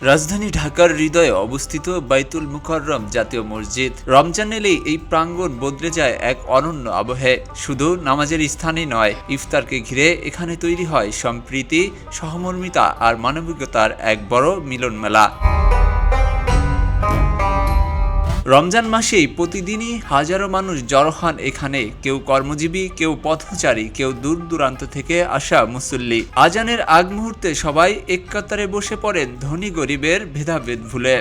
রাজধানী ঢাকার হৃদয়ে অবস্থিত বাইতুল মুকাররম জাতীয় মসজিদ। রমজান এলেই এই প্রাঙ্গণ বদলে যায় এক অনন্য আবহে। শুধু নামাজের স্থানই নয়, ইফতারকে ঘিরে এখানে তৈরি হয় সম্প্রীতি, সহমর্মিতা আর মানবিকতার এক বড় মিলন মেলা। রমজান মাসেই প্রতিদিনই হাজারো মানুষ জড়ো হন এখানে, কেউ কর্মজীবী, কেউ পথচারী, কেউ দূর দূরান্ত থেকে আসা মুসল্লি। আজানের আগ মুহূর্তে সবাই এক কাতারে বসে পড়েন, ধনী গরিবের ভেদাভেদ ভুলে।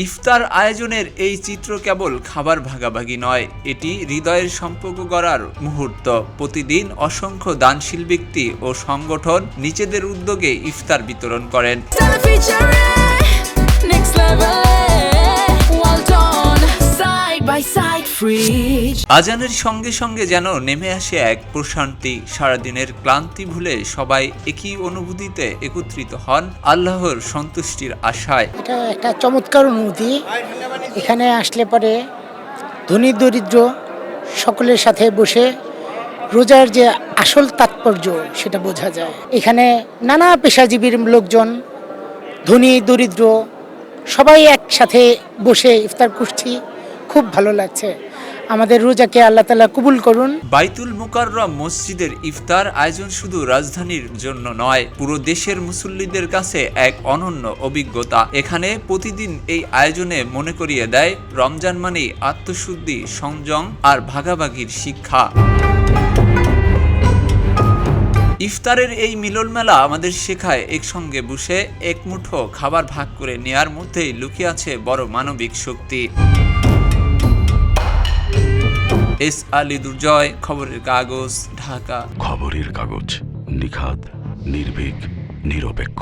ইফতার আয়োজনের এই চিত্র কেবল খাবার ভাগাভাগি নয়, এটি হৃদয়ের সম্পর্ক গড়ার মুহূর্ত। প্রতিদিন অসংখ্য দানশীল ব্যক্তি ও সংগঠন নিজেদের উদ্যোগে ইফতার বিতরণ করেন। আজানের সঙ্গে সঙ্গে যেন নেমে আসে এক প্রশান্তি। সারাদিনের ক্লান্তি ভুলে সবাই একই অনুভূতিতে একত্রিত হন, আল্লাহর সন্তুষ্টির আশায়। এটা একটা চমৎকার অনুভূতি। এখানে আসলে পরে ধনী দরিদ্র সকলের সাথে বসে রোজার যে আসল তাৎপর্য সেটা বোঝা যায়। এখানে নানা পেশাজীবীর লোকজন, ধনী দরিদ্র সবাই একসাথে বসে ইফতার করছি, খুব ভালো লাগছে। আমাদের রোজাকে আল্লাহ তাআলা কবুল করুন। বাইতুল মুকাররম মসজিদের ইফতার আয়োজন শুধু রাজধানীর জন্য নয়, পুরো দেশের মুসল্লিদের কাছে এক অনন্য অভিজ্ঞতা। এখানে প্রতিদিন এই আয়োজনে মনে করিয়ে দেয় রমজান মানেই আত্মশুদ্ধি, সংযম আর ভাগাভাগির শিক্ষা। ইফতারের এই মিলন মেলা আমাদের শেখায় একসঙ্গে বসে এক মুঠো খাবার ভাগ করে নেয়ার মধ্যেই লুকিয়ে আছে বড় মানবিক শক্তি। এস আলী দুর্জয়, খবরের কাগজ, ঢাকা। খবরের কাগজ, নিখাদ, নির্ভীক, নিরপেক্ষ।